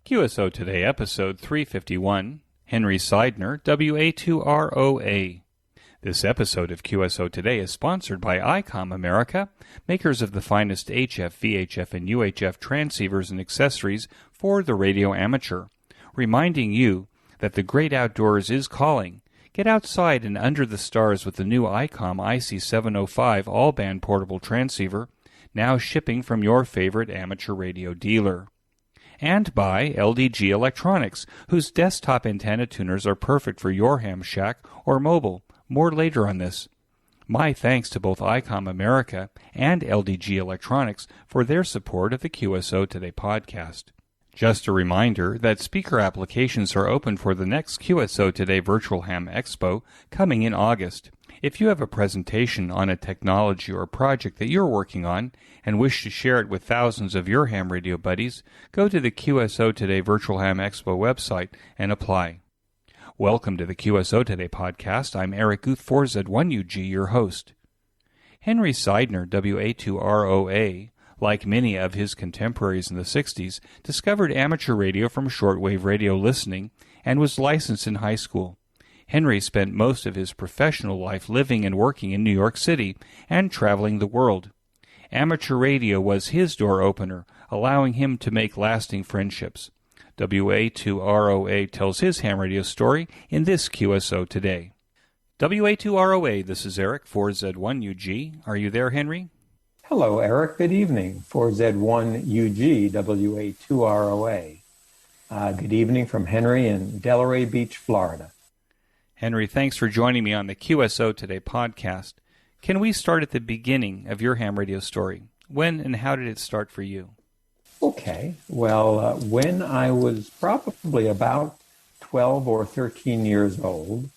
QSO Today, Episode 351, Henry Seidner, WA2ROA. This episode of QSO Today is sponsored by Icom America, makers of the finest HF, VHF, and UHF transceivers and accessories for the radio amateur, reminding you that the great outdoors is calling. Get outside and under the stars with the new Icom IC7300 all-band portable transceiver, now shipping from your favorite amateur radio dealer. And by LDG Electronics, whose desktop antenna tuners are perfect for your ham shack or mobile. More later on this. My thanks to both Icom America and LDG Electronics for their support of the QSO Today podcast. Just a reminder that speaker applications are open for the next QSO Today Virtual Ham Expo coming in August. If you have a presentation on a technology or project that you're working on and wish to share it with thousands of your ham radio buddies, go to the QSO Today Virtual Ham Expo website and apply. Welcome to the QSO Today podcast. I'm Eric Guth, 4Z1UG, your host. Henry Seidner, WA2ROA, like many of his contemporaries in the 60s, discovered amateur radio from shortwave radio listening and was licensed in high school. Henry spent most of his professional life living and working in New York City and traveling the world. Amateur radio was his door opener, allowing him to make lasting friendships. WA2ROA tells his ham radio story in this QSO Today. WA2ROA, this is Eric, 4Z1UG. Are you there, Henry? Hello, Eric. Good evening. 4Z1UG, WA2ROA. Good evening from Henry in Delray Beach, Florida. Henry, thanks for joining me on the QSO Today podcast. Can we start at the beginning of your ham radio story? When and how did it start for you? Okay. Well, when I was probably about 12 or 13 years old,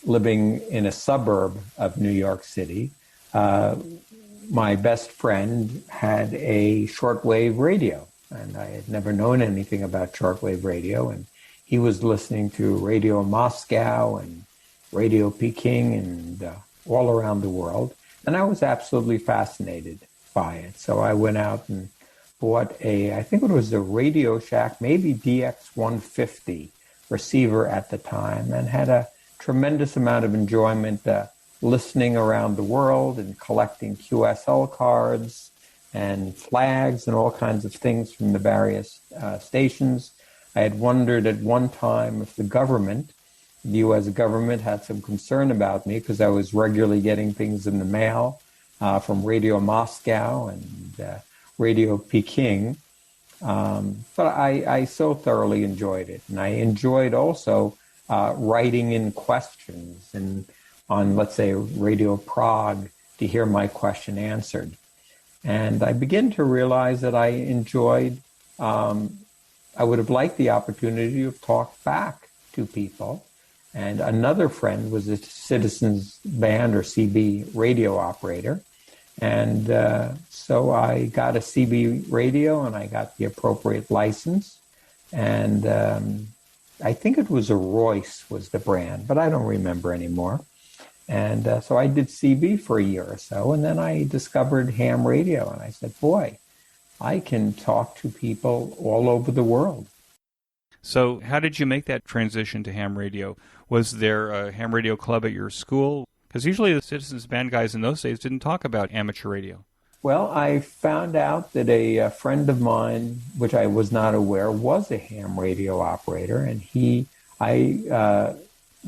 living in a suburb of New York City, my best friend had a shortwave radio, and I had never known anything about shortwave radio, and he was listening to Radio Moscow and Radio Peking and all around the world, and I was absolutely fascinated by it. So I went out and bought I think it was a Radio Shack, maybe DX150 receiver at the time, and had a tremendous amount of enjoyment listening around the world and collecting QSL cards and flags and all kinds of things from the various stations. I had wondered at one time if the U.S. government, had some concern about me because I was regularly getting things in the mail from Radio Moscow and Radio Peking. But I so thoroughly enjoyed it. And I enjoyed also writing in questions and on, let's say, Radio Prague to hear my question answered. And I began to realize that I enjoyed, I would have liked the opportunity to talk back to people. And another friend was a Citizens Band or CB radio operator. And so I got a CB radio and I got the appropriate license. And I think it was a Royce was the brand, but I don't remember anymore. And so I did CB for a year or so, and then I discovered ham radio, and I said, boy, I can talk to people all over the world. So how did you make that transition to ham radio? Was there a ham radio club at your school? Because usually the Citizens Band guys in those days didn't talk about amateur radio. Well, I found out that a friend of mine, which I was not aware, was a ham radio operator, and I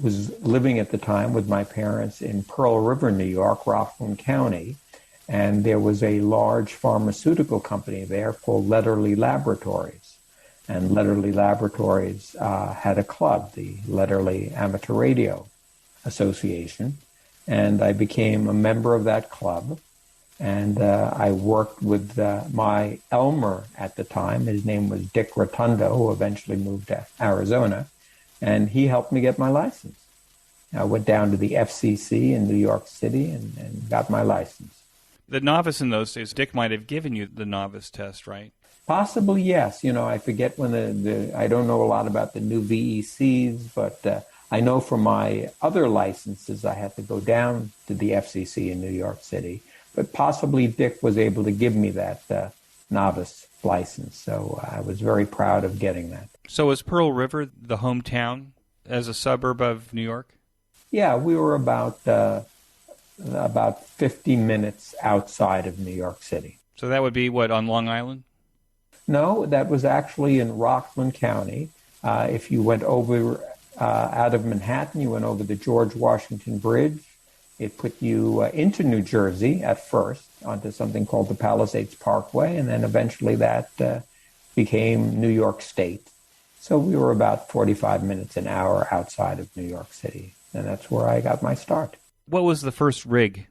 was living at the time with my parents in Pearl River, New York, Rockland County, and there was a large pharmaceutical company there called Letterly Laboratories. And Letterly Laboratories had a club, the Letterly Amateur Radio Association, and I became a member of that club. And I worked with my Elmer at the time. His name was Dick Rotunda, who eventually moved to Arizona. And he helped me get my license. I went down to the FCC in New York City and got my license. The novice in those days, Dick might have given you the novice test, right? Possibly, yes. You know, I forget when I don't know a lot about the new VECs, but I know for my other licenses, I had to go down to the FCC in New York City. But possibly Dick was able to give me that novice license. So I was very proud of getting that. So was Pearl River the hometown as a suburb of New York? Yeah, we were about 50 minutes outside of New York City. So that would be what, on Long Island? No, that was actually in Rockland County. If you went over out of Manhattan, you went over the George Washington Bridge. It put you into New Jersey at first, onto something called the Palisades Parkway, and then eventually that became New York State. So we were about 45 minutes, an hour outside of New York City, and that's where I got my start. What was the first rig?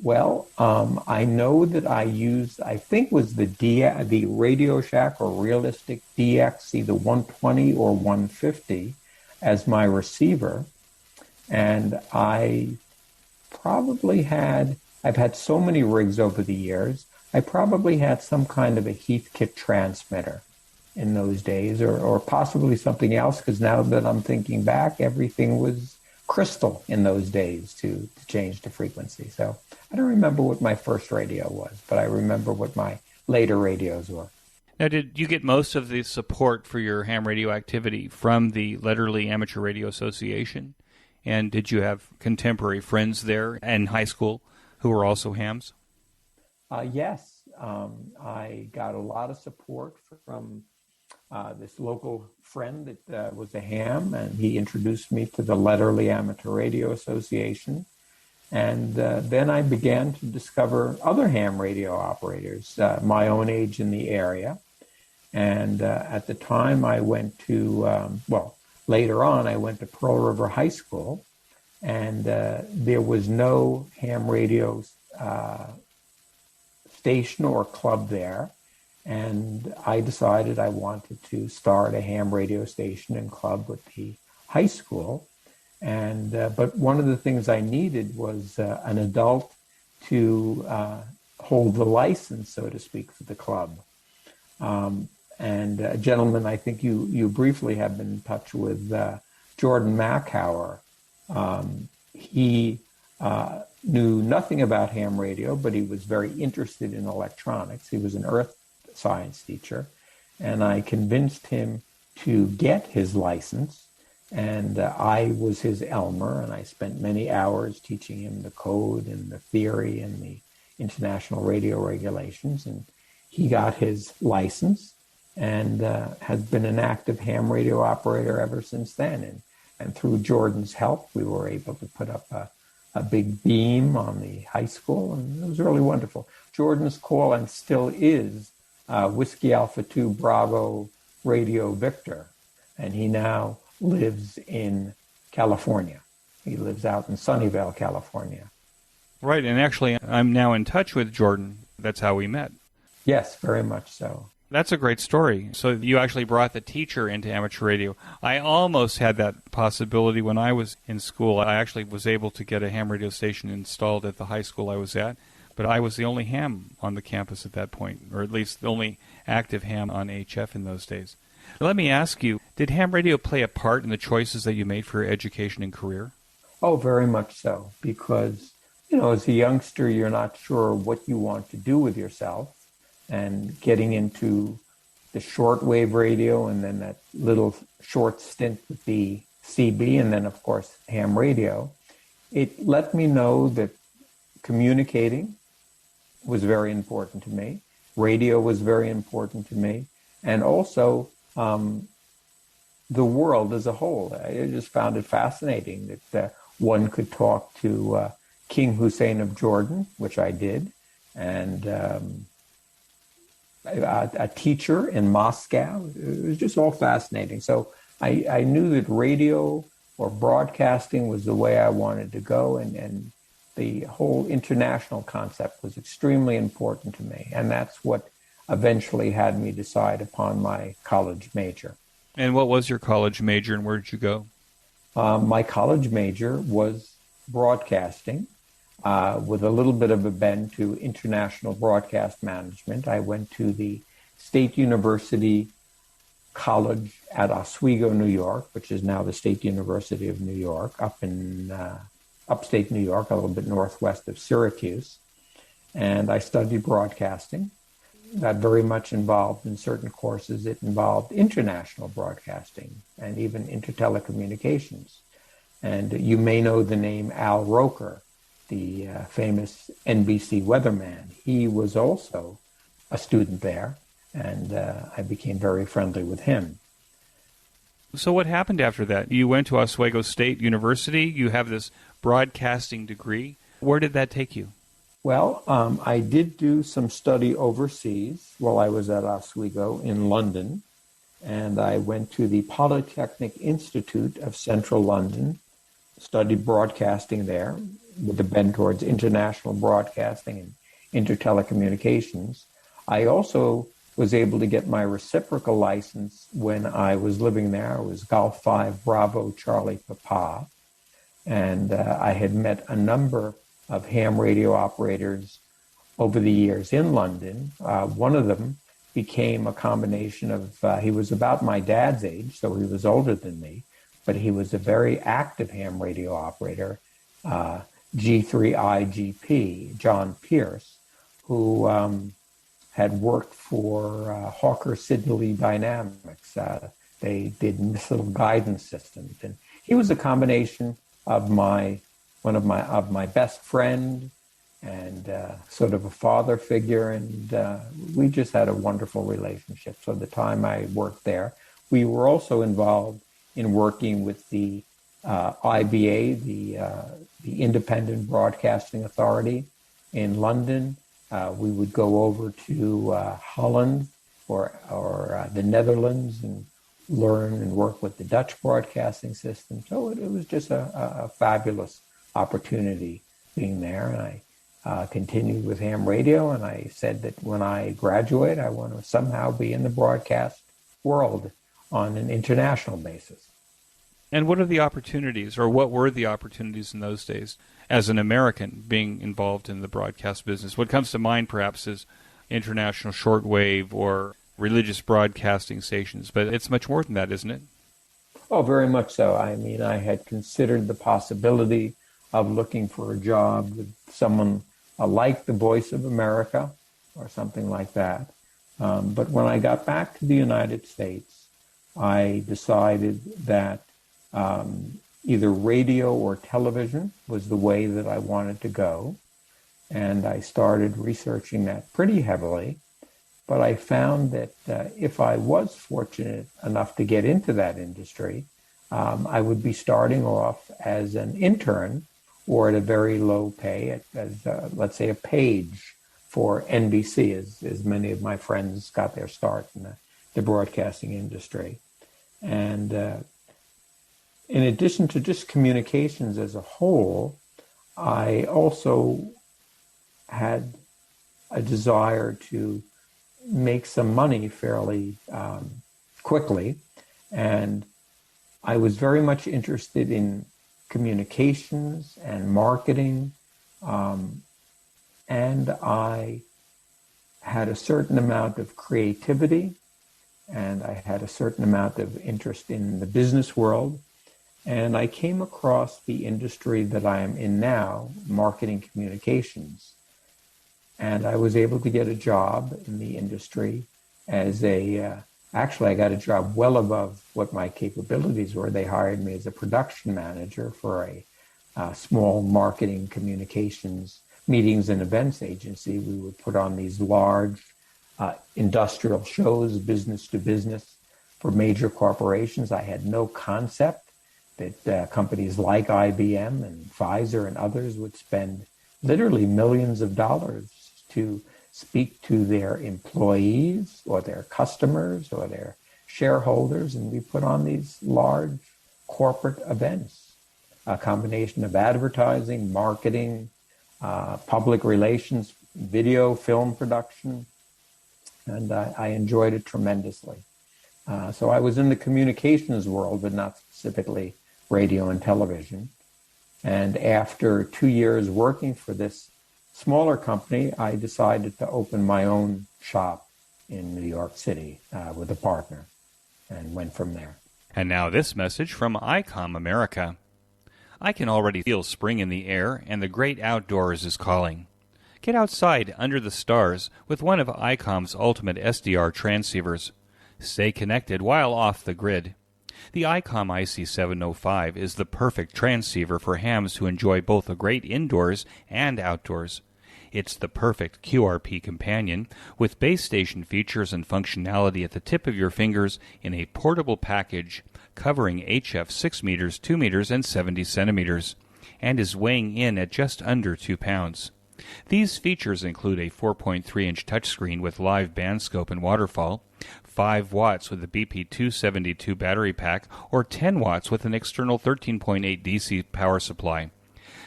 Well, I know that I used, I think was the Radio Shack or Realistic DX, either 120 or 150 as my receiver. And I've had so many rigs over the years, I probably had some kind of a Heathkit transmitter in those days, or possibly something else, because now that I'm thinking back, everything was crystal in those days to change the frequency. So I don't remember what my first radio was, but I remember what my later radios were. Now, did you get most of the support for your ham radio activity from the Letterly Amateur Radio Association? And did you have contemporary friends there in high school who were also hams? Yes. I got a lot of support from this local friend that was a ham, and he introduced me to the Letterly Amateur Radio Association. And then I began to discover other ham radio operators, my own age in the area. And at the time I went to, later on I went to Pearl River High School, and there was no ham radio station or club there. And I decided I wanted to start a ham radio station and club with the high school. And but one of the things I needed was an adult to hold the license, so to speak, for the club. And a gentleman, I think you briefly have been in touch with, Jordan Macauer. He knew nothing about ham radio, but he was very interested in electronics. He was an earth science teacher, and I convinced him to get his license. And I was his Elmer, and I spent many hours teaching him the code and the theory and the international radio regulations. And he got his license and has been an active ham radio operator ever since then. And through Jordan's help, we were able to put up a big beam on the high school, and it was really wonderful. Jordan's call, and still is, Whiskey Alpha 2 Bravo Radio Victor, and he now lives in California. He lives out in Sunnyvale, California. Right, and actually I'm now in touch with Jordan. That's how we met. Yes, very much so. That's a great story. So you actually brought the teacher into amateur radio. I almost had that possibility when I was in school. I actually was able to get a ham radio station installed at the high school I was at, but I was the only ham on the campus at that point, or at least the only active ham on HF in those days. Let me ask you, did ham radio play a part in the choices that you made for your education and career? Oh, very much so, because, as a youngster, you're not sure what you want to do with yourself, and getting into the shortwave radio and then that little short stint with the CB and then, of course, ham radio, it let me know that communicating was very important to me. Radio was very important to me. And also the world as a whole. I just found it fascinating that one could talk to King Hussein of Jordan, which I did, and a teacher in Moscow. It was just all fascinating. So I knew that radio or broadcasting was the way I wanted to go, and the whole international concept was extremely important to me. And that's what eventually had me decide upon my college major. And what was your college major, and where did you go? My college major was broadcasting, with a little bit of a bend to international broadcast management. I went to the State University College at Oswego, New York, which is now the State University of New York, up in upstate New York, a little bit northwest of Syracuse. And I studied broadcasting. got very much involved in certain courses. It involved international broadcasting and even intertelecommunications. And you may know the name Al Roker, the famous NBC weatherman. He was also a student there, and I became very friendly with him. So what happened after that? You went to Oswego State University. You have this broadcasting degree. Where did that take you? Well, I did do some study overseas while I was at Oswego in London, and I went to the Polytechnic Institute of Central London, studied broadcasting there with a bend towards international broadcasting and intertelecommunications. I also was able to get my reciprocal license when I was living there. It was Golf 5 Bravo Charlie Papa, and I had met a number of ham radio operators over the years in London. One of them became a combination of, he was about my dad's age, so he was older than me, but he was a very active ham radio operator, G3IGP, John Pierce, who had worked for Hawker Siddeley Dynamics. They did missile guidance systems. And he was a combination of one of my best friend and sort of a father figure, and we just had a wonderful relationship. So the time I worked there, we were also involved in working with the IBA, the Independent Broadcasting Authority in London. We would go over to Holland or the Netherlands and learn and work with the Dutch broadcasting system. So it was just a fabulous opportunity being there. And I continued with ham radio, and I said that when I graduate, I want to somehow be in the broadcast world on an international basis. And what are the opportunities, or what were the opportunities in those days as an American being involved in the broadcast business? What comes to mind perhaps is international shortwave or religious broadcasting stations, but it's much more than that, isn't it? Oh, very much so. I mean, I had considered the possibility of looking for a job with someone like the Voice of America or something like that. But when I got back to the United States, I decided that either radio or television was the way that I wanted to go. And I started researching that pretty heavily. But I found that if I was fortunate enough to get into that industry, I would be starting off as an intern or at a very low pay, as let's say a page for NBC, as many of my friends got their start in the broadcasting industry. And in addition to just communications as a whole, I also had a desire to make some money fairly quickly. And I was very much interested in communications and marketing. And I had a certain amount of creativity, and I had a certain amount of interest in the business world. And I came across the industry that I am in now, marketing communications. And I was able to get a job in the industry as actually I got a job well above what my capabilities were. They hired me as a production manager for a small marketing communications meetings and events agency. We would put on these large industrial shows, business to business, for major corporations. I had no concept that companies like IBM and Pfizer and others would spend literally millions of dollars to speak to their employees or their customers or their shareholders. And we put on these large corporate events, a combination of advertising, marketing, public relations, video, film production. And I enjoyed it tremendously. So I was in the communications world, but not specifically radio and television. And after 2 years working for this smaller company, I decided to open my own shop in New York City with a partner and went from there. And now this message from Icom America. I can already feel spring in the air, and the great outdoors is calling. Get outside under the stars with one of Icom's ultimate SDR transceivers. Stay connected while off the grid. The Icom IC705 is the perfect transceiver for hams who enjoy both a great indoors and outdoors. It's the perfect QRP companion with base station features and functionality at the tip of your fingers in a portable package covering HF 6 meters, 2 meters, and 70 centimeters, and is weighing in at just under 2 pounds. These features include a 4.3-inch touchscreen with live band scope and waterfall, 5 watts with a BP272 battery pack, or 10 watts with an external 13.8 DC power supply.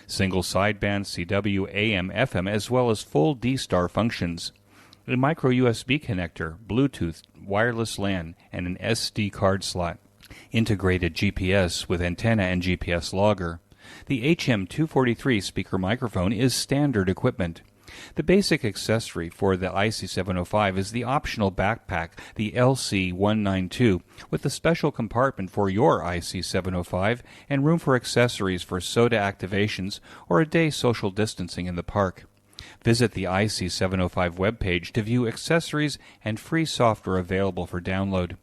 Single sideband CW, AM, FM, as well as full D-Star functions. A micro USB connector, Bluetooth, wireless LAN, and an SD card slot. Integrated GPS with antenna and GPS logger. The HM243 speaker microphone is standard equipment. The basic accessory for the IC705 is the optional backpack, the LC192, with a special compartment for your IC705 and room for accessories for soda activations or a day social distancing in the park. Visit the IC705 webpage to view accessories and free software available for download.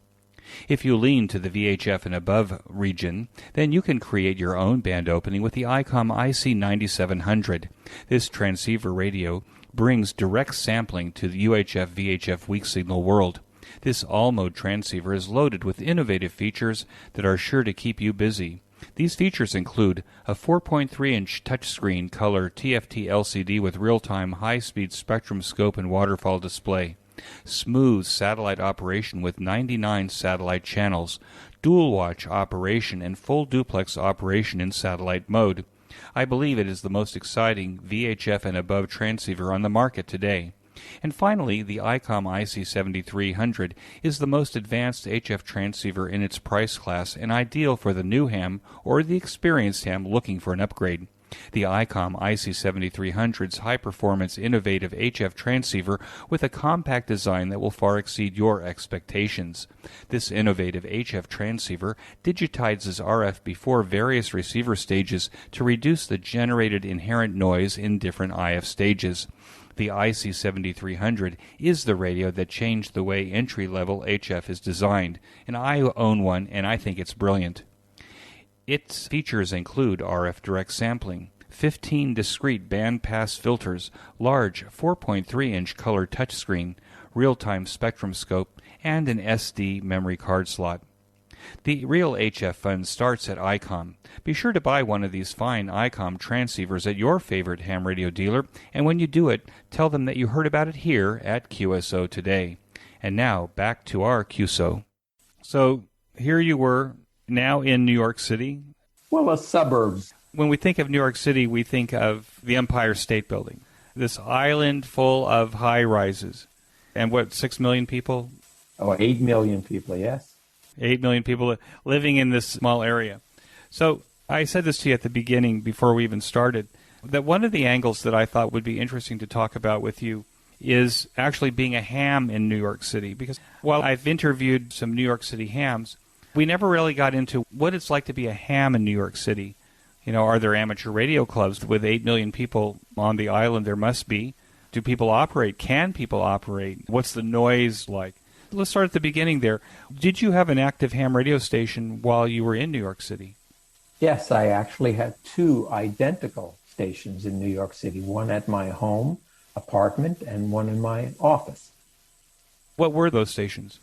If you lean to the VHF and above region, then you can create your own band opening with the Icom IC9700. This transceiver radio brings direct sampling to the UHF-VHF weak signal world. This all-mode transceiver is loaded with innovative features that are sure to keep you busy. These features include a 4.3-inch touchscreen color TFT LCD with real-time high-speed spectrum scope and waterfall display, smooth satellite operation with 99 satellite channels, dual watch operation, and full duplex operation in satellite mode. I believe it is the most exciting VHF and above transceiver on the market today. And finally, the Icom IC7300 is the most advanced HF transceiver in its price class and ideal for the new ham or the experienced ham looking for an upgrade. The Icom IC7300's high-performance, innovative HF transceiver with a compact design that will far exceed your expectations. This innovative HF transceiver digitizes RF before various receiver stages to reduce the generated inherent noise in different IF stages. The IC7300 is the radio that changed the way entry-level HF is designed, and I own one, and I think it's brilliant. Its features include RF direct sampling, 15 discrete bandpass filters, large 4.3-inch color touchscreen, real-time spectrum scope, and an SD memory card slot. The real HF fun starts at Icom. Be sure to buy one of these fine Icom transceivers at your favorite ham radio dealer, and when you do it, tell them that you heard about it here at QSO Today. And now, back to our QSO. So, here you were, now in New York City. Well, a suburbs. When we think of New York City, we think of the Empire State Building, this island full of high-rises. And what, 6 million people? Oh, 8 million people, yes. 8 million people living in this small area. So I said this to you at the beginning before we even started, that one of the angles that I thought would be interesting to talk about with you is actually being a ham in New York City. Because while I've interviewed some New York City hams, we never really got into what it's like to be a ham in New York City. You know, are there amateur radio clubs with 8 million people on the island? There must be. Do people operate? Can people operate? What's the noise like? Let's start at the beginning there. Did you have an active ham radio station while you were in New York City? Yes, I actually had 2 identical stations in New York City, one at my home apartment and one in my office. What were those stations?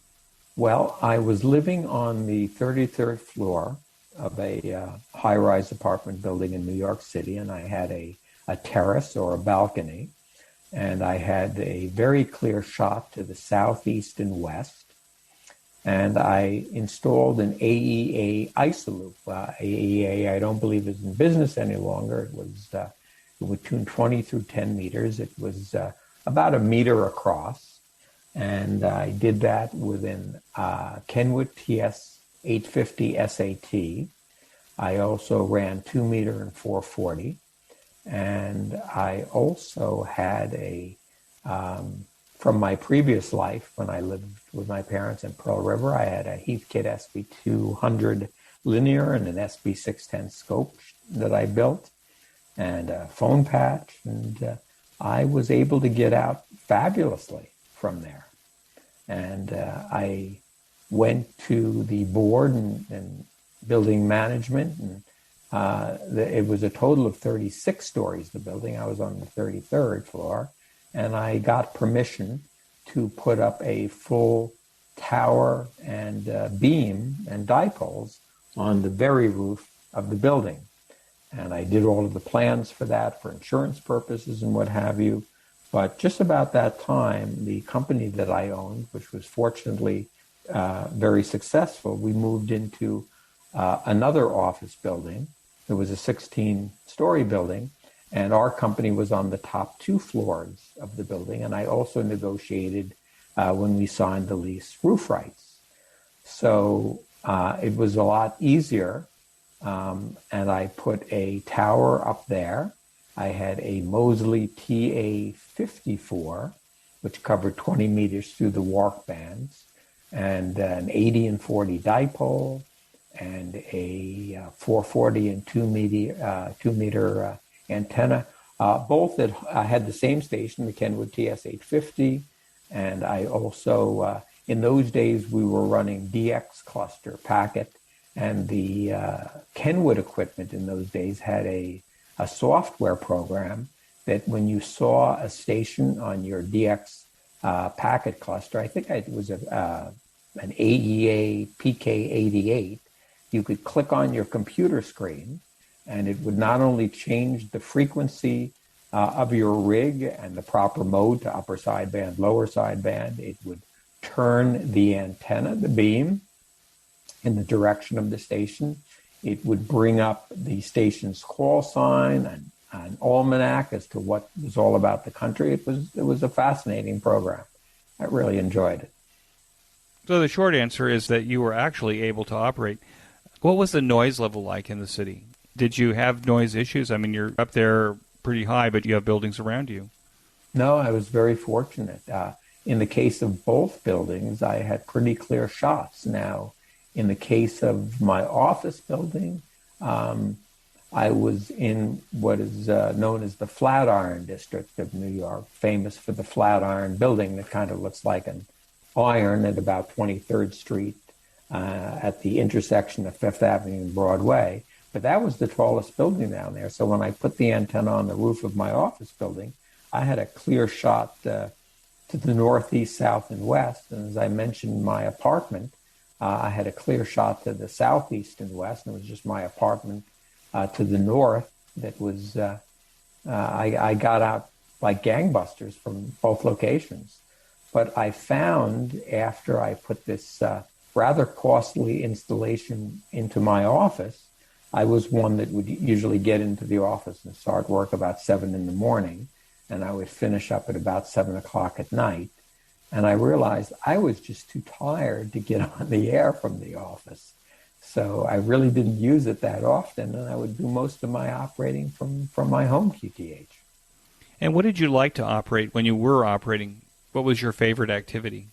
Well, I was living on the 33rd floor of a high-rise apartment building in New York City, and I had a terrace or a balcony, and I had a very clear shot to the southeast and west, and I installed an AEA isoloop. AEA, I don't believe is in business any longer. It was between 20 through 10 meters. It was about a meter across, and I did that with an Kenwood TS 850 SAT. I also ran 2 meter and 440. And I also had from my previous life, when I lived with my parents in Pearl River, I had a Heathkit SB200 linear and an SB610 scope that I built, and a phone patch, and I was able to get out fabulously from there. And I went to the board and building management, and it was a total of 36 stories, the building. I was on the 33rd floor, and I got permission to put up a full tower and beam and dipoles on the very roof of the building. And I did all of the plans for that for insurance purposes and what have you. But just about that time, the company that I owned, which was fortunately very successful, we moved into another office building. It was a 16-story building, and our company was on the top 2 floors of the building. And I also negotiated, when we signed the lease, roof rights. So it was a lot easier, and I put a tower up there. I had a Mosley TA54, which covered 20 meters through the walk bands, and an 80 and 40 dipole, and a 440 and 2 meter antenna. Both that had the same station, the Kenwood TS850, and I also, in those days, we were running DX cluster packet, and the Kenwood equipment in those days had a software program that when you saw a station on your DX packet cluster, I think it was an AEA PK88, you could click on your computer screen, and it would not only change the frequency of your rig and the proper mode to upper sideband, lower sideband, it would turn the antenna, the beam, in the direction of the station. It would bring up the station's call sign and an almanac as to what was all about the country. It was a fascinating program. I really enjoyed it. So the short answer is that you were actually able to operate. What was the noise level like in the city? Did you have noise issues? I mean, you're up there pretty high, but you have buildings around you. No, I was very fortunate. In the case of both buildings, I had pretty clear shots. Now, in the case of my office building, I was in what is known as the Flatiron District of New York, famous for the Flatiron building that kind of looks like an iron at about 23rd Street at the intersection of Fifth Avenue and Broadway. But that was the tallest building down there. So when I put the antenna on the roof of my office building, I had a clear shot to the northeast, south, and west. And as I mentioned, my apartment, I had a clear shot to the southeast and west, and it was just my apartment to the north that was, I got out like gangbusters from both locations. But I found after I put this rather costly installation into my office, I was one that would usually get into the office and start work about 7 in the morning, and I would finish up at about 7 o'clock at night. And I realized I was just too tired to get on the air from the office. So I really didn't use it that often, and I would do most of my operating from my home QTH. And what did you like to operate when you were operating? What was your favorite activity?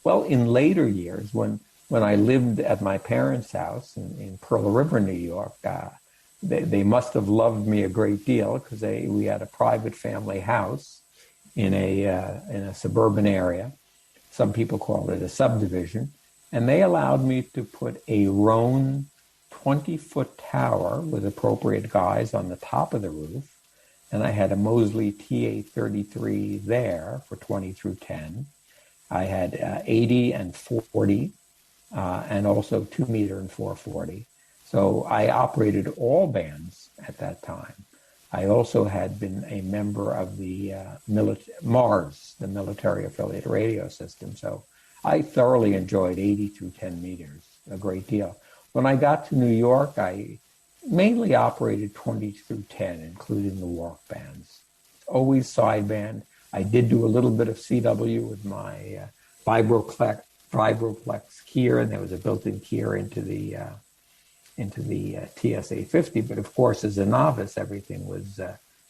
Well, in later years, when I lived at my parents' house in Pearl River, New York, they must have loved me a great deal because we had a private family house in a suburban area. Some people call it a subdivision. And they allowed me to put a Roan 20-foot tower with appropriate guys on the top of the roof. And I had a Mosley TA33 there for 20 through 10. I had 80 and 40, and also 2 meter and 440. So I operated all bands at that time. I also had been a member of the MARS, the military affiliate radio system. So I thoroughly enjoyed 80 through 10 meters, a great deal. When I got to New York, I mainly operated 20 through 10, including the walk bands. Always sideband. I did do a little bit of CW with my Vibroplex keyer, and there was a built-in keyer into the TS850. But of course, as a novice, everything was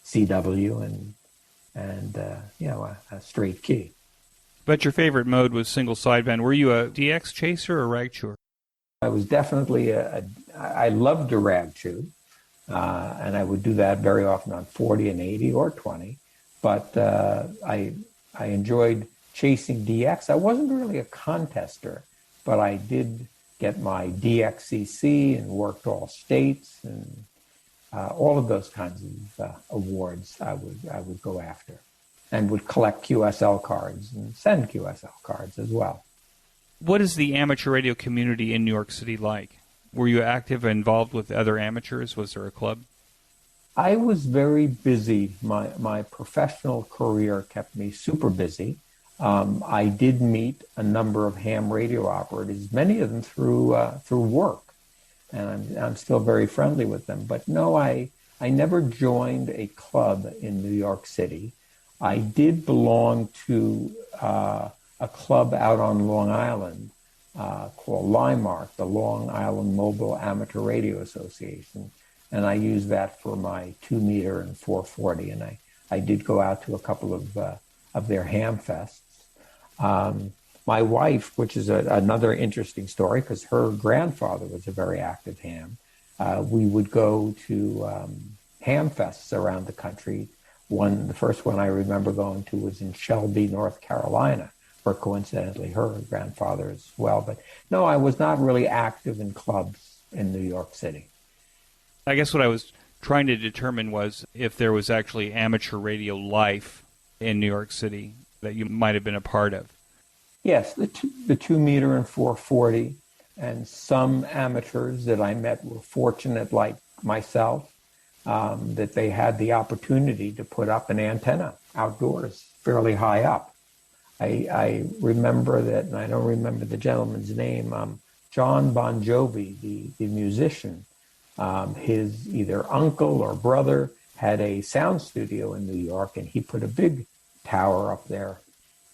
CW and a straight key. But your favorite mode was single sideband. Were you a DX chaser or rag chewer? I was definitely I loved to rag chew, and I would do that very often on 40 and 80 or 20. but I enjoyed chasing DX. I wasn't really a contester, but I did get my DXCC and worked all states and all of those kinds of awards I would go after, and would collect QSL cards and send QSL cards as well. What is the amateur radio community in New York City like? Were you active and involved with other amateurs? Was there a club? I was very busy. My professional career kept me super busy. I did meet a number of ham radio operators, many of them through work, and I'm still very friendly with them. But no, I never joined a club in New York City. I did belong to a club out on Long Island called LIMARC, the Long Island Mobile Amateur Radio Association, and I used that for my 2 meter and 440, and I did go out to a couple of their ham fests. My wife, which is another interesting story, because her grandfather was a very active ham, we would go to ham fests around the country. The first one I remember going to was in Shelby, North Carolina, where coincidentally her grandfather as well. But no, I was not really active in clubs in New York City. I guess what I was trying to determine was if there was actually amateur radio life in New York City that you might have been a part of. Yes, the 2 meter and 440, and some amateurs that I met were fortunate, like myself, that they had the opportunity to put up an antenna outdoors, fairly high up. I remember that, and I don't remember the gentleman's name, John Bon Jovi, the musician. His either uncle or brother had a sound studio in New York, and he put a big tower up there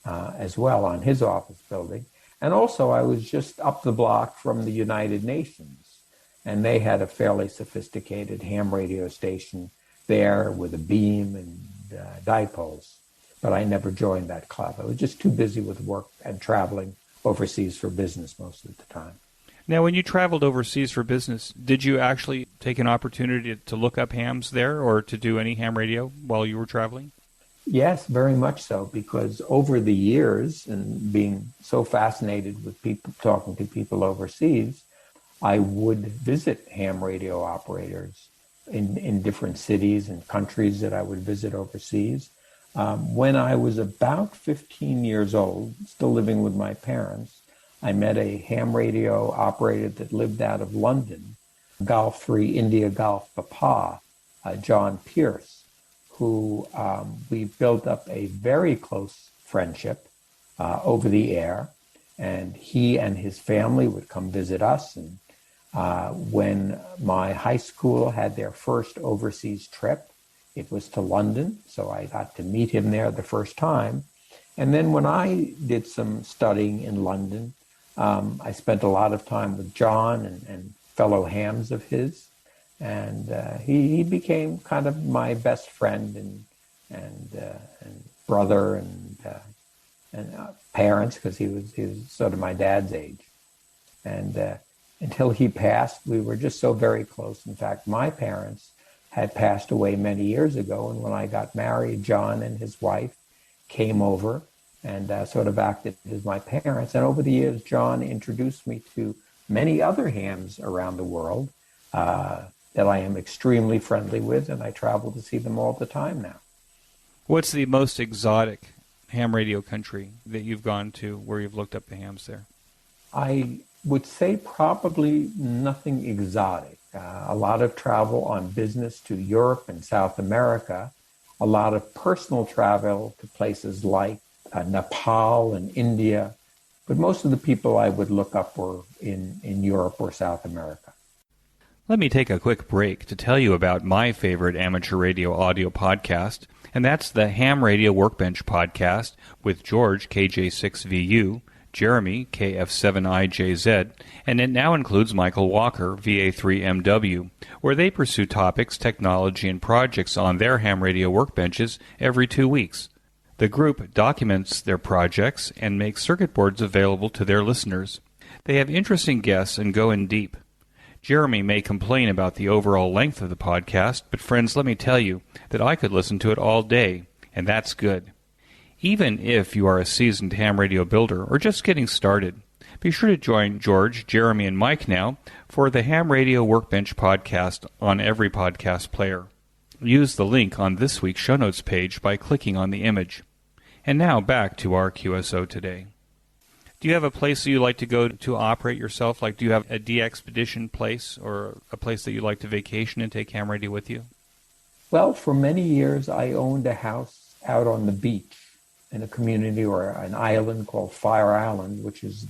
as well on his office building. And also, I was just up the block from the United Nations, and they had a fairly sophisticated ham radio station there with a beam and dipoles. But I never joined that club. I was just too busy with work and traveling overseas for business most of the time. Now, when you traveled overseas for business, did you actually take an opportunity to look up hams there or to do any ham radio while you were traveling? Yes, very much so, because over the years and being so fascinated with people, talking to people overseas, I would visit ham radio operators in different cities and countries that I would visit overseas. When I was about 15 years old, still living with my parents, I met a ham radio operator that lived out of London, Golf 3 India Golf Papa, John Pierce, who we built up a very close friendship over the air, and he and his family would come visit us. And when my high school had their first overseas trip, it was to London, so I got to meet him there the first time. And then when I did some studying in London, I spent a lot of time with John and fellow hams of his, and he became kind of my best friend and brother and parents, because he was sort of my dad's age. And until he passed, we were just so very close. In fact, my parents had passed away many years ago, and when I got married, John and his wife came over and sort of acted as my parents. And over the years, John introduced me to many other hams around the world that I am extremely friendly with, and I travel to see them all the time now. What's the most exotic ham radio country that you've gone to where you've looked up the hams there? I would say probably nothing exotic. A lot of travel on business to Europe and South America, a lot of personal travel to places like Nepal and India, but most of the people I would look up were in Europe or South America. Let me take a quick break to tell you about my favorite amateur radio audio podcast, and that's the Ham Radio Workbench podcast with George, KJ6VU, Jeremy, KF7IJZ, and it now includes Michael Walker, VA3MW, where they pursue topics, technology, and projects on their ham radio workbenches every 2 weeks. The group documents their projects and makes circuit boards available to their listeners. They have interesting guests and go in deep. Jeremy may complain about the overall length of the podcast, but friends, let me tell you that I could listen to it all day. and that's good. Even if you are a seasoned ham radio builder or just getting started, be sure to join George, Jeremy, and Mike now for the Ham Radio Workbench podcast on every podcast player. Use the link on this week's show notes page by clicking on the image. And now back to our QSO today. Do you have a place that you like to go to operate yourself? Like, do you have a Deexpedition place or a place that you like to vacation and take ham radio with you? Well, for many years, I owned a house out on the beach in a community or an island called Fire Island, which is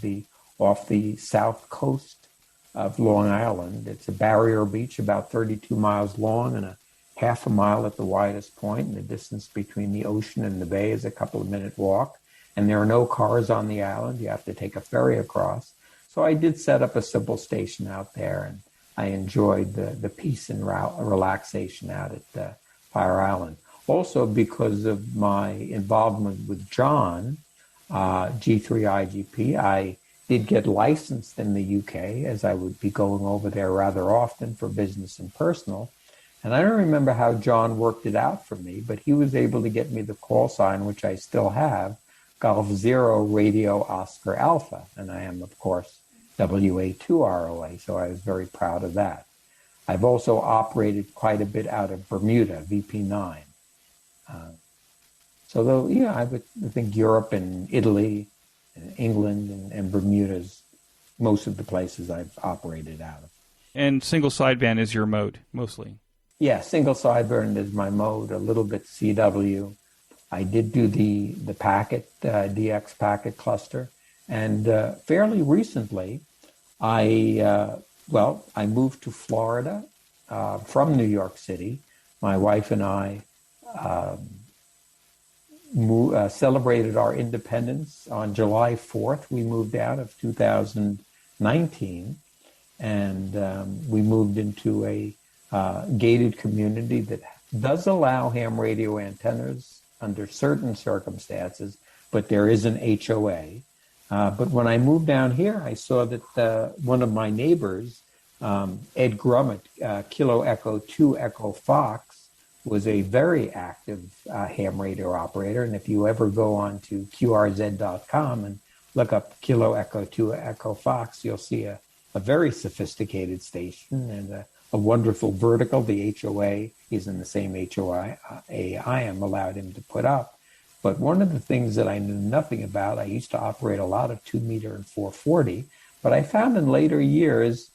off the south coast of Long Island. It's a barrier beach about 32 miles long and a half a mile at the widest point, and the distance between the ocean and the bay is a couple of minute walk. And there are no cars on the island. You have to take a ferry across. So I did set up a simple station out there, and I enjoyed the peace and relaxation out at Fire Island. Also, because of my involvement with John, G3IGP, I did get licensed in the UK, as I would be going over there rather often for business and personal. And I don't remember how John worked it out for me, but he was able to get me the call sign, which I still have, Golf Zero Radio Oscar Alpha. And I am, of course, WA2ROA, so I was very proud of that. I've also operated quite a bit out of Bermuda, VP9. I would think Europe and Italy and England and Bermuda's most of the places I've operated out of. And single sideband is your mode, mostly? Yeah, single sideband is my mode, a little bit CW. I did do the packet, DX packet cluster. And fairly recently, I moved to Florida from New York City. My wife and I celebrated our independence on July 4th. We moved out of 2019, and we moved into a gated community that does allow ham radio antennas under certain circumstances, but there is an HOA. But when I moved down here, I saw that one of my neighbors, Ed Grummett, Kilo Echo 2 Echo Fox, was a very active ham radio operator. And if you ever go on to QRZ.com and look up Kilo Echo 2 Echo Fox, you'll see a very sophisticated station and a wonderful vertical. The HOA is in the same HOA I am allowed him to put up. But one of the things that I knew nothing about, I used to operate a lot of 2-meter and 440, but I found in later years,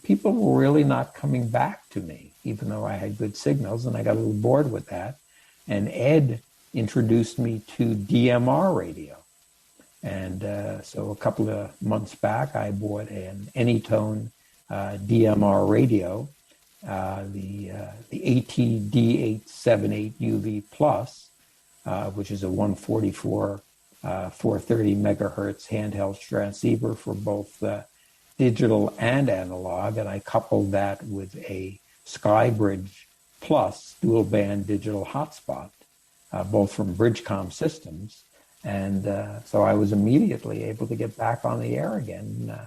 people were really not coming back to me, even though I had good signals, and I got a little bored with that. And Ed introduced me to DMR radio. And so a couple of months back, I bought an Anytone DMR radio, the ATD878UV Plus, which is a 144, 430 megahertz handheld transceiver for both digital and analog. And I coupled that with a Skybridge Plus dual band digital hotspot, both from Bridgecom Systems. And so I was immediately able to get back on the air again,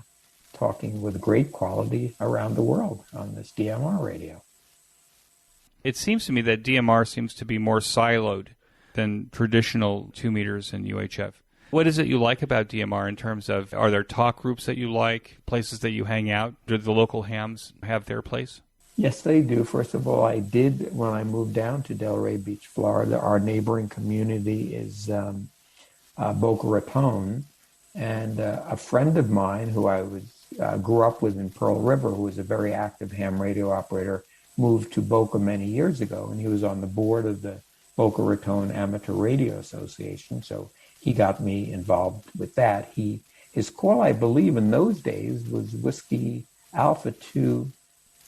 talking with great quality around the world on this DMR radio. It seems to me that DMR seems to be more siloed than traditional 2 meters and UHF. What is it you like about DMR in terms of, are there talk groups that you like, places that you hang out? Do the local hams have their place? Yes, they do. First of all, I did, when I moved down to Delray Beach, Florida, our neighboring community is Boca Raton. And a friend of mine who I grew up with in Pearl River, who was a very active ham radio operator, moved to Boca many years ago, and he was on the board of the Boca Raton Amateur Radio Association. So he got me involved with that. His call, I believe, in those days was Whiskey Alpha 2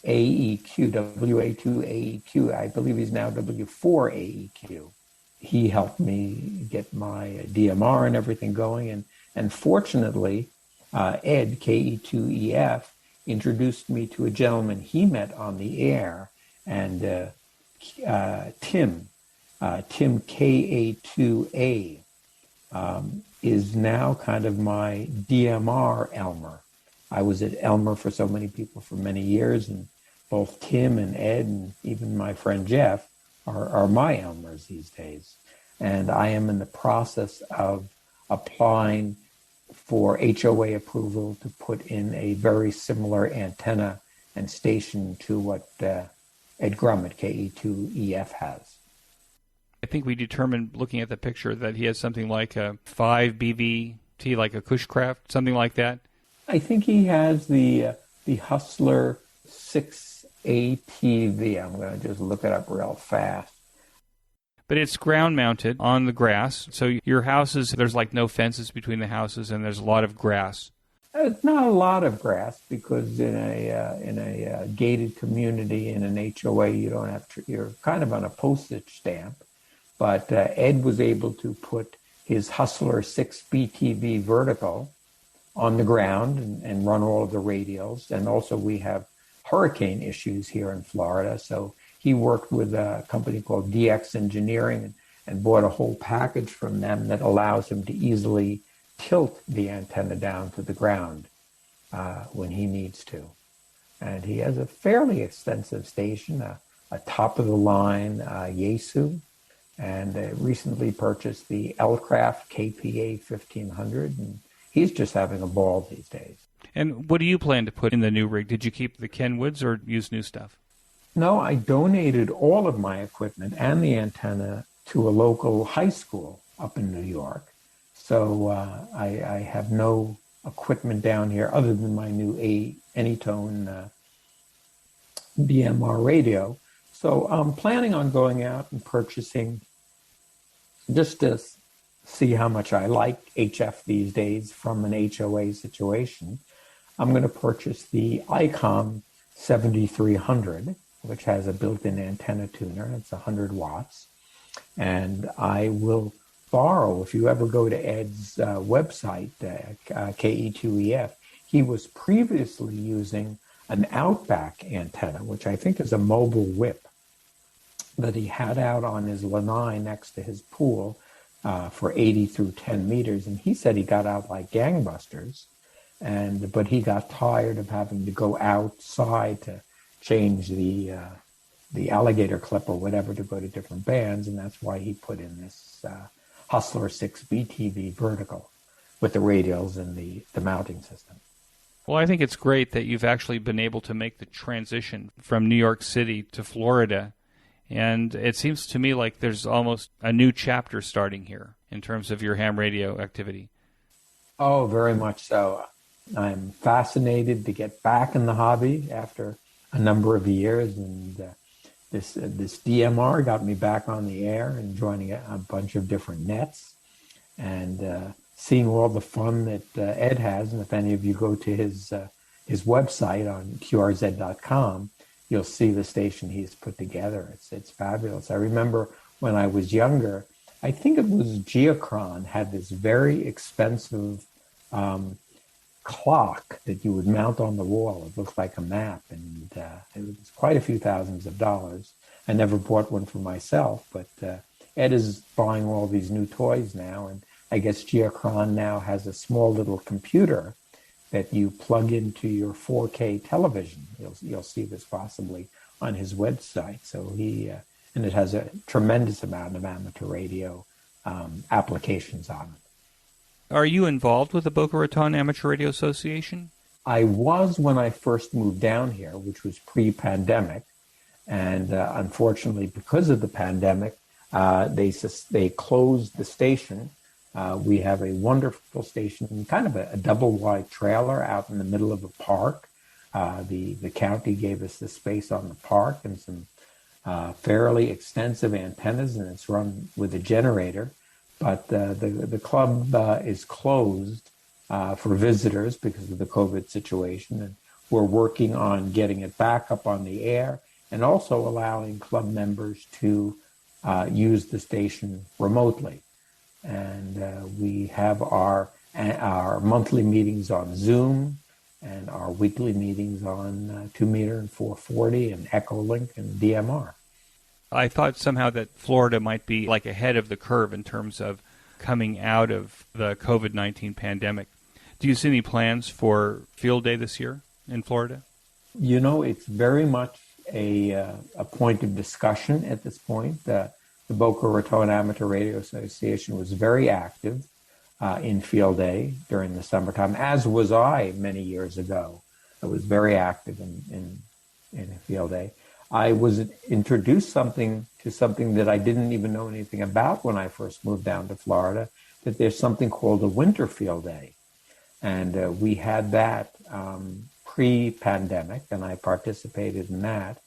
AEQ, WA2 AEQ. I believe he's now W4 AEQ. He helped me get my DMR and everything going. And fortunately, Ed, KE2EF, introduced me to a gentleman he met on the air, and Tim KA2A, is now kind of my DMR Elmer. I was at Elmer for so many people for many years, and both Tim and Ed and even my friend Jeff are my Elmers these days. and I am in the process of applying for HOA approval to put in a very similar antenna and station to what Ed Grum at KE2EF has. I think we determined, looking at the picture, that he has something like a 5 BVT, like a Cushcraft, something like that. I think he has the Hustler 6 ATV. I'm going to just look it up real fast. But it's ground mounted on the grass. So your houses, there's like no fences between the houses, and there's a lot of grass. It's not a lot of grass, because in a gated community, in an HOA, you don't have to, you're kind of on a postage stamp. But Ed was able to put his Hustler 6 BTV vertical on the ground and run all of the radials. And also we have hurricane issues here in Florida. So he worked with a company called DX Engineering and bought a whole package from them that allows him to easily tilt the antenna down to the ground when he needs to. And he has a fairly extensive station, a top-of-the-line Yaesu, and recently purchased the L-Craft KPA 1500, and he's just having a ball these days. And what do you plan to put in the new rig? Did you keep the Kenwoods or use new stuff? No, I donated all of my equipment and the antenna to a local high school up in New York. So I have no equipment down here other than my new Anytone DMR radio. So I'm planning on going out and purchasing, just to see how much I like HF these days from an HOA situation. I'm going to purchase the Icom 7300, which has a built-in antenna tuner. It's 100 watts. And I will borrow, if you ever go to Ed's website, KE2EF, he was previously using an Outback antenna, which I think is a mobile whip, that he had out on his lanai next to his pool for 80 through 10 meters. And he said he got out like gangbusters, but he got tired of having to go outside to change the alligator clip or whatever to go to different bands. And that's why he put in this Hustler 6 BTV vertical with the radials and the mounting system. Well, I think it's great that you've actually been able to make the transition from New York City to Florida. And it seems to me like there's almost a new chapter starting here in terms of your ham radio activity. Oh, very much so. I'm fascinated to get back in the hobby after a number of years. And this DMR got me back on the air and joining a bunch of different nets and seeing all the fun that Ed has. And if any of you go to his website on qrz.com, you'll see the station he's put together. It's fabulous. I remember when I was younger, I think it was Geocron had this very expensive clock that you would mount on the wall. It looked like a map, and it was quite a few thousands of dollars. I never bought one for myself, but Ed is buying all these new toys now, and I guess Geocron now has a small little computer that you plug into your 4K television. You'll see this possibly on his website. So and it has a tremendous amount of amateur radio applications on it. Are you involved with the Boca Raton Amateur Radio Association? I was when I first moved down here, which was pre-pandemic. And unfortunately, because of the pandemic, they closed the station. We have a wonderful station, kind of a double-wide trailer out in the middle of a park. The county gave us the space on the park and some fairly extensive antennas, and it's run with a generator. But the club is closed for visitors because of the COVID situation, and we're working on getting it back up on the air and also allowing club members to use the station remotely. And we have our monthly meetings on Zoom and our weekly meetings on 2 meter and 440 and Echolink and DMR. I thought somehow that Florida might be like ahead of the curve in terms of coming out of the COVID-19 pandemic. Do you see any plans for Field Day this year in Florida? You know, it's very much a point of discussion at this point. the Boca Raton Amateur Radio Association was very active in field day during the summertime, as was I many years ago. I was very active in field day. I was introduced to something that I didn't even know anything about when I first moved down to Florida, that there's something called a winter field day. And we had that pre-pandemic, and I participated in that.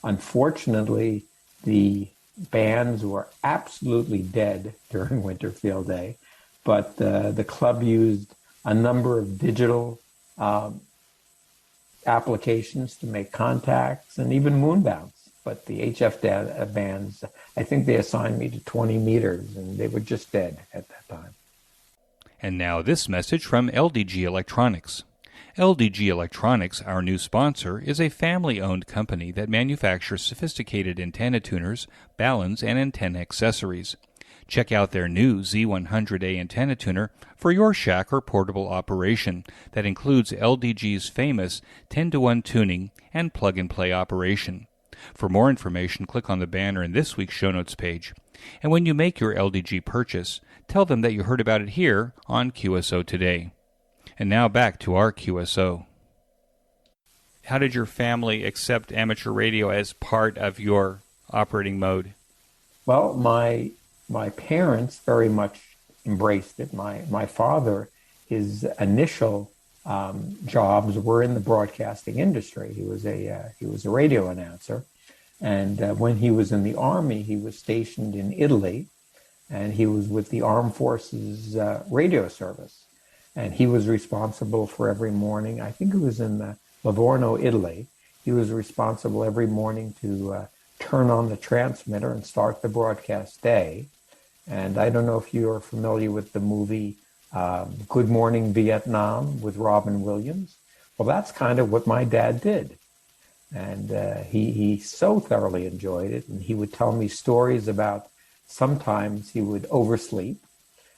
Unfortunately, the bands were absolutely dead during winter field day, but the club used a number of digital applications to make contacts and even moonbounce. But the HF bands, I think they assigned me to 20 meters, and they were just dead at that time. And now this message from LDG Electronics. LDG Electronics, our new sponsor, is a family-owned company that manufactures sophisticated antenna tuners, balun, and antenna accessories. Check out their new Z100A antenna tuner for your shack or portable operation that includes LDG's famous 10-to-1 tuning and plug-and-play operation. For more information, click on the banner in this week's show notes page. And when you make your LDG purchase, tell them that you heard about it here on QSO Today. And now back to our QSO. How did your family accept amateur radio as part of your operating mode? Well, my parents very much embraced it. My father, his initial jobs were in the broadcasting industry. He was a radio announcer, and when he was in the Army, he was stationed in Italy, and he was with the Armed Forces radio service, and he was responsible for every morning. I think it was in Livorno, Italy. He was responsible every morning to turn on the transmitter and start the broadcast day. And I don't know if you are familiar with the movie Good Morning Vietnam with Robin Williams. Well, that's kind of what my dad did. And he so thoroughly enjoyed it. And he would tell me stories about sometimes he would oversleep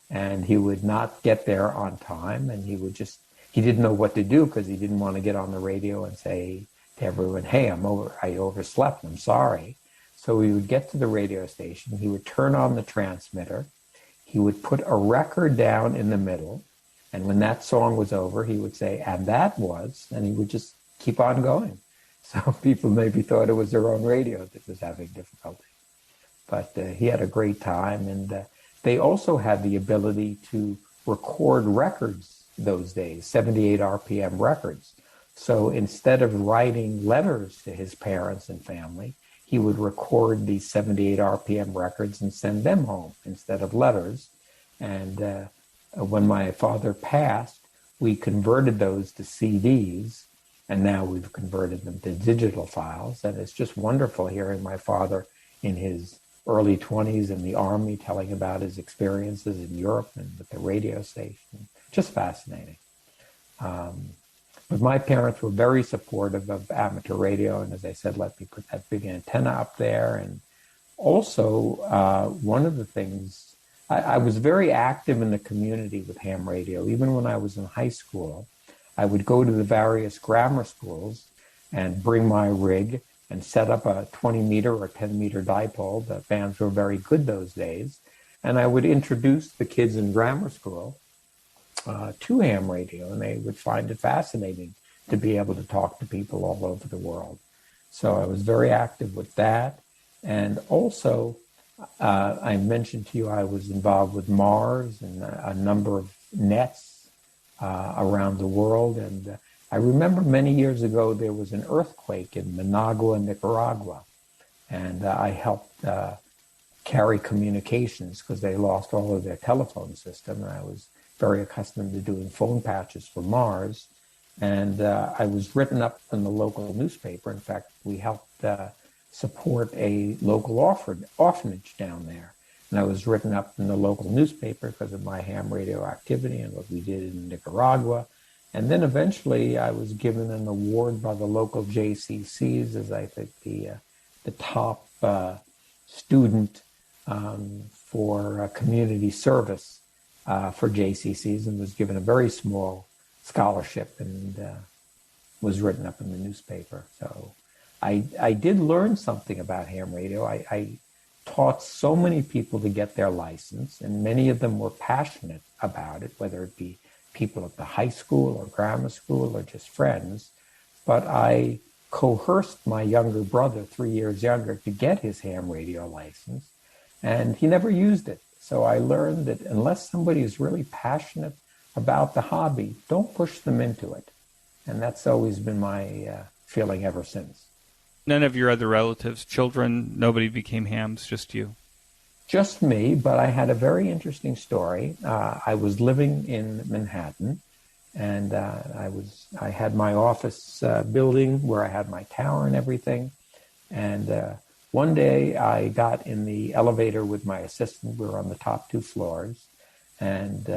and he would not get there on time. And he didn't know what to do because he didn't want to get on the radio and say to everyone, hey, I overslept, I'm sorry. So he would get to the radio station, he would turn on the transmitter, he would put a record down in the middle, and when that song was over, he would say, and that was, and he would just keep on going. So people maybe thought it was their own radio that was having difficulty. But he had a great time, and they also had the ability to record records those days, 78 RPM records. So instead of writing letters to his parents and family, he would record these 78 RPM records and send them home instead of letters. And when my father passed, we converted those to CDs, and now we've converted them to digital files. And it's just wonderful hearing my father in his early 20s in the Army telling about his experiences in Europe and with the radio station. Just fascinating. But my parents were very supportive of amateur radio, and as I said, let me put that big antenna up there. And also, one of the things, I was very active in the community with ham radio. Even when I was in high school, I would go to the various grammar schools and bring my rig and set up a 20-meter or 10-meter dipole. The bands were very good those days. And I would introduce the kids in grammar school to ham radio, and they would find it fascinating to be able to talk to people all over the world. So I was very active with that. And also, I mentioned to you I was involved with Mars and a number of nets around the world. And I remember many years ago there was an earthquake in Managua, Nicaragua, and I helped carry communications because they lost all of their telephone system, and I was very accustomed to doing phone patches for Mars. And I was written up in the local newspaper. In fact, we helped support a local orphanage down there. And I was written up in the local newspaper because of my ham radio activity and what we did in Nicaragua. And then eventually I was given an award by the local JCCs as I think the top student for community service for JCCs, and was given a very small scholarship and was written up in the newspaper. So I did learn something about ham radio. I taught so many people to get their license, and many of them were passionate about it, whether it be people at the high school or grammar school or just friends. But I coerced my younger brother, 3 years younger, to get his ham radio license, and he never used it. So I learned that unless somebody is really passionate about the hobby, don't push them into it. And that's always been my feeling ever since. None of your other relatives, children, nobody became hams, just you? Just me, but I had a very interesting story. I was living in Manhattan, and I had my office building where I had my tower and everything. And one day I got in the elevator with my assistant. We were on the top 2 floors, and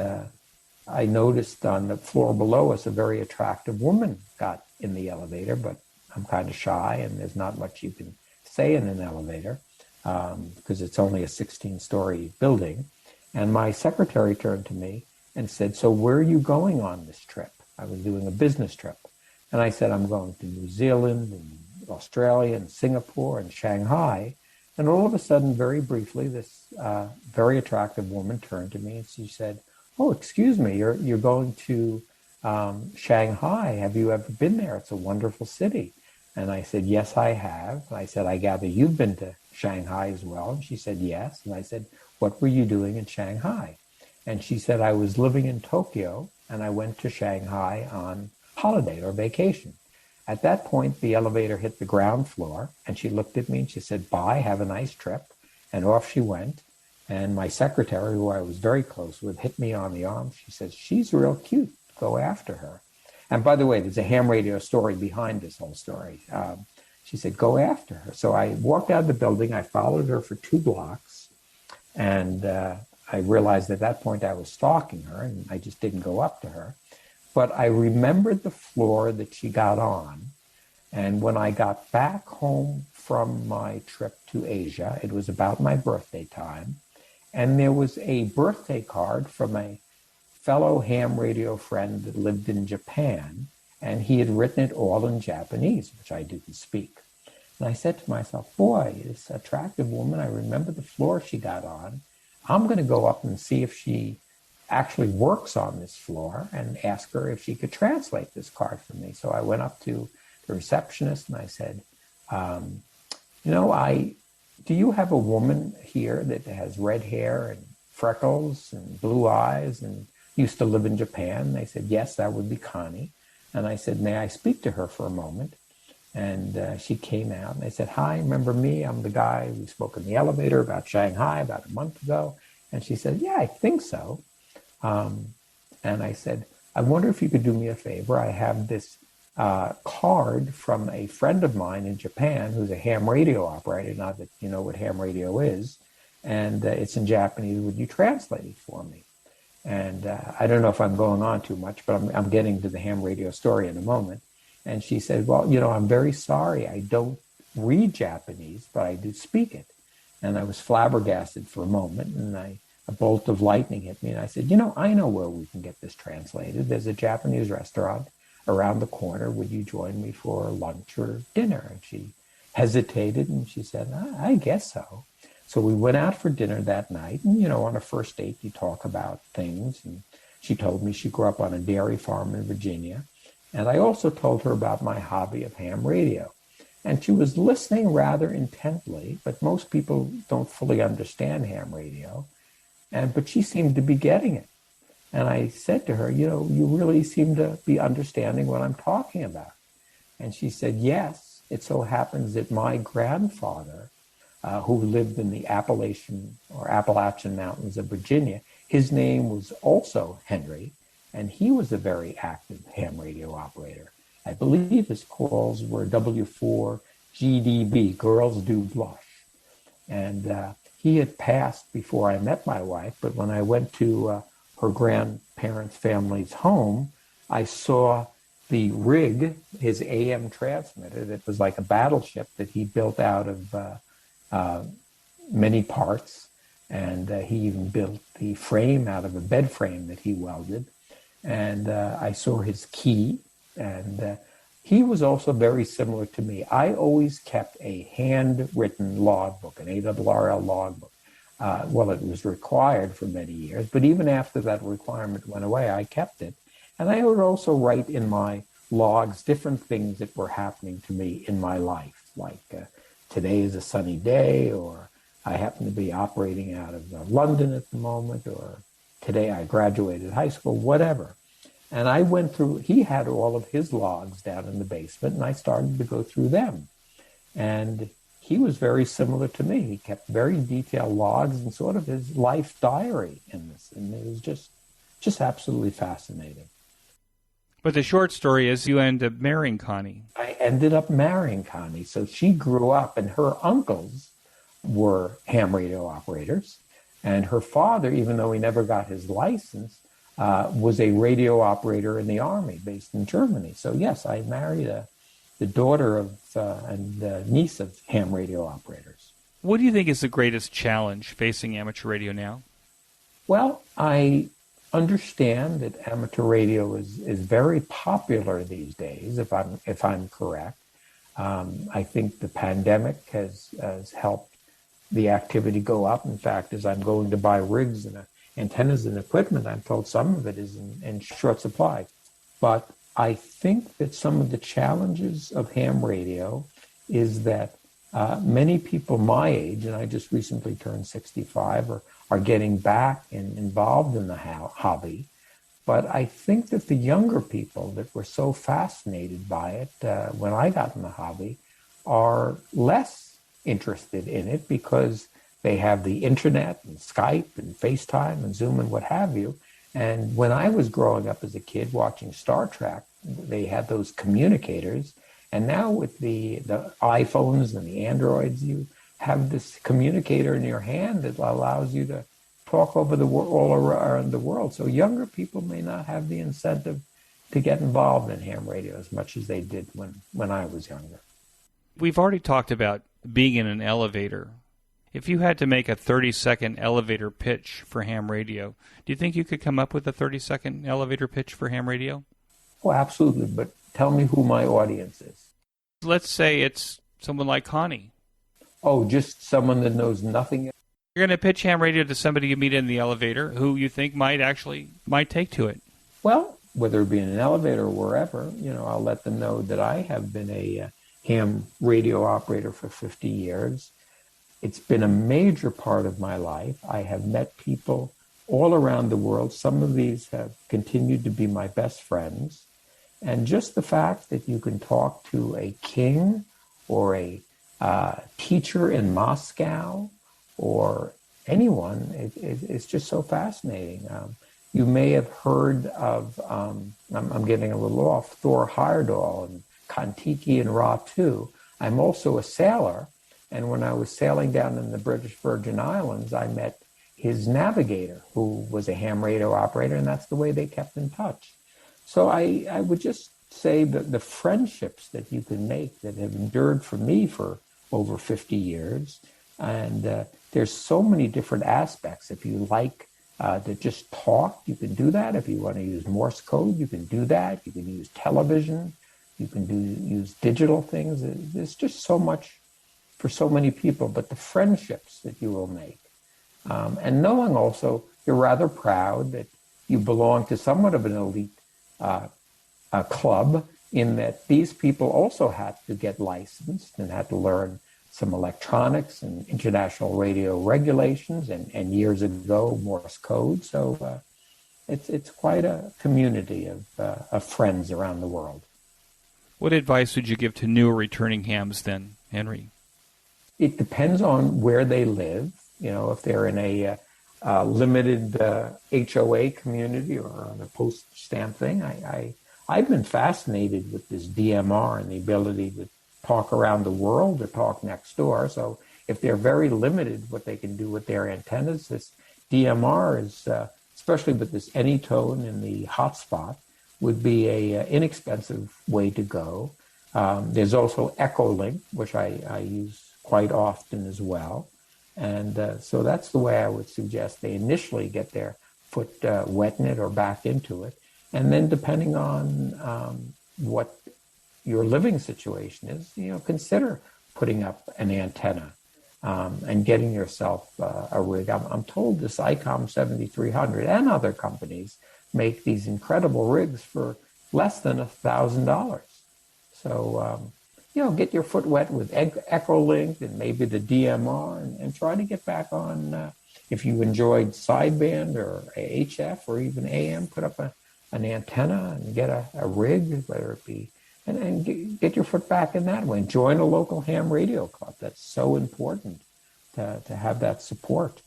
I noticed on the floor below us a very attractive woman got in the elevator, but I'm kind of shy, and there's not much you can say in an elevator because it's only a 16-story building. And my secretary turned to me and said, "So where are you going on this trip?" I was doing a business trip. And I said, "I'm going to New Zealand and Australia and Singapore and Shanghai." And all of a sudden, very briefly, this very attractive woman turned to me and she said, "Oh, excuse me, you're going to Shanghai. Have you ever been there? It's a wonderful city." And I said, "Yes, I have." And I said, "I gather you've been to Shanghai as well?" And she said, "Yes." And I said, "What were you doing in Shanghai?" And she said, "I was living in Tokyo, and I went to Shanghai on holiday or vacation." At that point, the elevator hit the ground floor, and she looked at me and she said, "Bye, have a nice trip." And off she went. And my secretary, who I was very close with, hit me on the arm. She said, "She's real cute. Go after her." And by the way, there's a ham radio story behind this whole story. She said, "Go after her." So I walked out of the building. I followed her for 2 blocks. And I realized at that point I was stalking her, and I just didn't go up to her. But I remembered the floor that she got on. And when I got back home from my trip to Asia, it was about my birthday time. And there was a birthday card from a fellow ham radio friend that lived in Japan, and he had written it all in Japanese, which I didn't speak. And I said to myself, "Boy, this attractive woman, I remember the floor she got on. I'm going to go up and see if she actually works on this floor and ask her if she could translate this card for me." So I went up to the receptionist and I said, "Do you have a woman here that has red hair and freckles and blue eyes and used to live in Japan?" They said, "Yes, that would be Connie." And I said, "May I speak to her for a moment?" And she came out and I said, "Hi, remember me? I'm the guy we spoke in the elevator about Shanghai about a month ago." And she said, "Yeah, I think so." And I said, "I wonder if you could do me a favor. I have this card from a friend of mine in Japan who's a ham radio operator, not that you know what ham radio is, and it's in Japanese. Would you translate it for me?" And I don't know if I'm going on too much, but I'm getting to the ham radio story in a moment. And she said, "Well, I'm very sorry. I don't read Japanese, but I do speak it." And I was flabbergasted for a moment, and a bolt of lightning hit me. And I said, "I know where we can get this translated. There's a Japanese restaurant around the corner. Would you join me for lunch or dinner?" And she hesitated, and she said, "I guess so." So we went out for dinner that night. And, on a first date, you talk about things. And she told me she grew up on a dairy farm in Virginia. And I also told her about my hobby of ham radio. And she was listening rather intently, but most people don't fully understand ham radio. But she seemed to be getting it. And I said to her, "You really seem to be understanding what I'm talking about." And she said, "Yes, it so happens that my grandfather, who lived in the Appalachian Mountains of Virginia, his name was also Henry, and he was a very active ham radio operator. I believe his calls were W4GDB, Girls Do Blush. And he had passed before I met my wife, but when I went to her grandparents' family's home, I saw the rig, his AM transmitter, that was like a battleship that he built out of many parts. And he even built the frame out of a bed frame that he welded. And I saw his key. And he was also very similar to me. I always kept a handwritten logbook, an ARRL logbook. Well, it was required for many years, but even after that requirement went away, I kept it. And I would also write in my logs different things that were happening to me in my life, like today is a sunny day, or I happen to be operating out of London at the moment, or today I graduated high school, whatever. And I went through, he had all of his logs down in the basement, and I started to go through them. And he was very similar to me. He kept very detailed logs and sort of his life diary in this. And it was just absolutely fascinating. But the short story is you end up marrying Connie. I ended up marrying Connie. So she grew up, and her uncles were ham radio operators. And her father, even though he never got his license, was a radio operator in the Army based in Germany. So yes, I married the daughter of and niece of ham radio operators. What do you think is the greatest challenge facing amateur radio now? Well, I understand that amateur radio is very popular these days, if I'm correct. I think the pandemic has helped the activity go up. In fact, as I'm going to buy rigs and antennas and equipment, I'm told some of it is in short supply. But I think that some of the challenges of ham radio is that many people my age, and I just recently turned 65, are getting back and involved in the hobby. But I think that the younger people that were so fascinated by it when I got in the hobby are less interested in it because they have the internet and Skype and FaceTime and Zoom and what have you. And when I was growing up as a kid watching Star Trek, they had those communicators. And now with the iPhones and the Androids, you have this communicator in your hand that allows you to talk over all around the world. So younger people may not have the incentive to get involved in ham radio as much as they did when I was younger. We've already talked about being in an elevator. If you had to make a 30-second elevator pitch for ham radio, do you think you could come up with a 30-second elevator pitch for ham radio? Oh, absolutely. But tell me who my audience is. Let's say it's someone like Connie. Oh, just someone that knows nothing. You're going to pitch ham radio to somebody you meet in the elevator who you think might take to it. Well, whether it be in an elevator or wherever, I'll let them know that I have been a ham radio operator for 50 years. It's been a major part of my life. I have met people all around the world. Some of these have continued to be my best friends. And just the fact that you can talk to a king or a teacher in Moscow or anyone, it's just so fascinating. You may have heard of, I'm getting a little off, Thor Heyerdahl and Kon-Tiki and Ra-2. I'm also a sailor. And when I was sailing down in the British Virgin Islands, I met his navigator, who was a ham radio operator, and that's the way they kept in touch. So I would just say that the friendships that you can make that have endured for me for over 50 years, and there's so many different aspects. If you like to just talk, you can do that. If you want to use Morse code, you can do that. You can use television. You can use digital things. There's just so much for so many people, but the friendships that you will make. And knowing also you're rather proud that you belong to somewhat of an elite club in that these people also had to get licensed and had to learn some electronics and international radio regulations and years ago Morse code. So it's quite a community of friends around the world. What advice would you give to newer returning hams then, Henry? It depends on where they live. If they're in a limited HOA community or on a postage stamp thing, I've been fascinated with this DMR and the ability to talk around the world or talk next door. So if they're very limited what they can do with their antennas, this DMR is, especially with this Anytone in the hotspot, would be a inexpensive way to go. There's also Echolink, which I use quite often as well. And so that's the way I would suggest they initially get their foot wet in it or back into it. And then depending on what your living situation is, consider putting up an antenna and getting yourself a rig. I'm told this Icom 7300 and other companies make these incredible rigs for less than $1,000. So, get your foot wet with Echolink and maybe the DMR and try to get back on, if you enjoyed sideband or HF or even AM, put up an antenna and get a rig, whether it be, and get your foot back in that way. And join a local ham radio club. That's so important to have that support.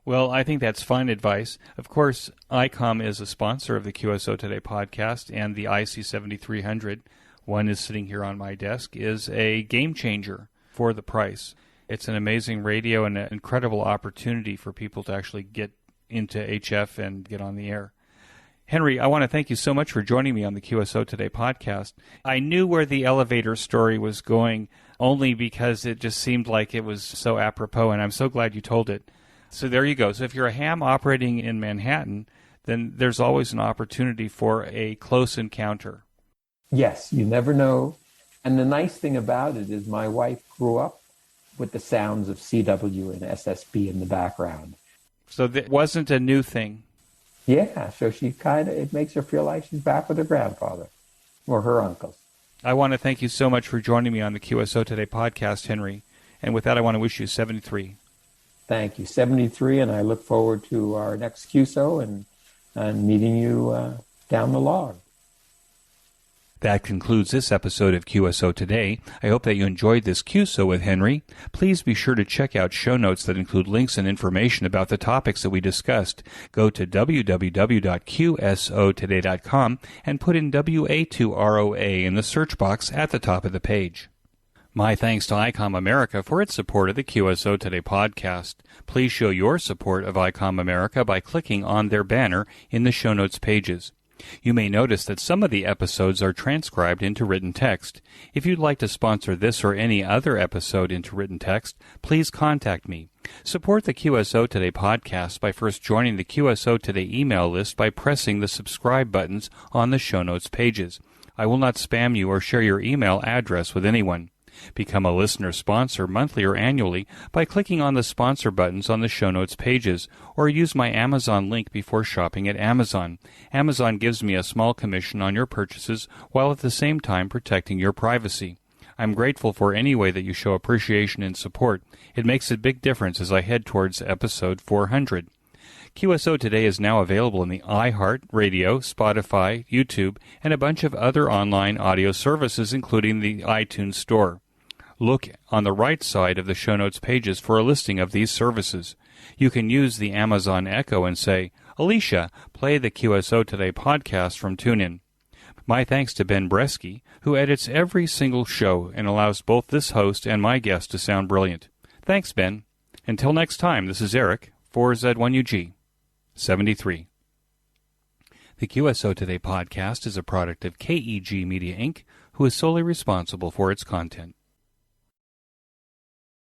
Well, I think that's fine advice. Of course, Icom is a sponsor of the QSO Today podcast, and the IC7300, one is sitting here on my desk, is a game changer for the price. It's an amazing radio and an incredible opportunity for people to actually get into HF and get on the air. Henry, I want to thank you so much for joining me on the QSO Today podcast. I knew where the elevator story was going only because it just seemed like it was so apropos, and I'm so glad you told it. So there you go. So if you're a ham operating in Manhattan, then there's always an opportunity for a close encounter. Yes, you never know. And the nice thing about it is my wife grew up with the sounds of CW and SSB in the background. So that wasn't a new thing. Yeah, so it makes her feel like she's back with her grandfather or her uncles. I want to thank you so much for joining me on the QSO Today podcast, Henry. And with that, I want to wish you 73. Thank you, 73, and I look forward to our next QSO and meeting you down the log. That concludes this episode of QSO Today. I hope that you enjoyed this QSO with Henry. Please be sure to check out show notes that include links and information about the topics that we discussed. Go to www.qsotoday.com and put in WA2ROA in the search box at the top of the page. My thanks to Icom America for its support of the QSO Today podcast. Please show your support of Icom America by clicking on their banner in the show notes pages. You may notice that some of the episodes are transcribed into written text. If you'd like to sponsor this or any other episode into written text, please contact me. Support the QSO Today podcast by first joining the QSO Today email list by pressing the subscribe buttons on the show notes pages. I will not spam you or share your email address with anyone. Become a listener sponsor monthly or annually by clicking on the sponsor buttons on the show notes pages, or use my Amazon link before shopping at Amazon. Amazon gives me a small commission on your purchases while at the same time protecting your privacy. I'm grateful for any way that you show appreciation and support. It makes a big difference as I head towards episode 400. QSO Today is now available in the iHeart, Radio, Spotify, YouTube, and a bunch of other online audio services, including the iTunes Store. Look on the right side of the show notes pages for a listing of these services. You can use the Amazon Echo and say, "Alicia, play the QSO Today podcast from TuneIn." My thanks to Ben Bresky, who edits every single show and allows both this host and my guest to sound brilliant. Thanks, Ben. Until next time, this is Eric, 4Z1UG, 73. The QSO Today podcast is a product of KEG Media Inc., who is solely responsible for its content.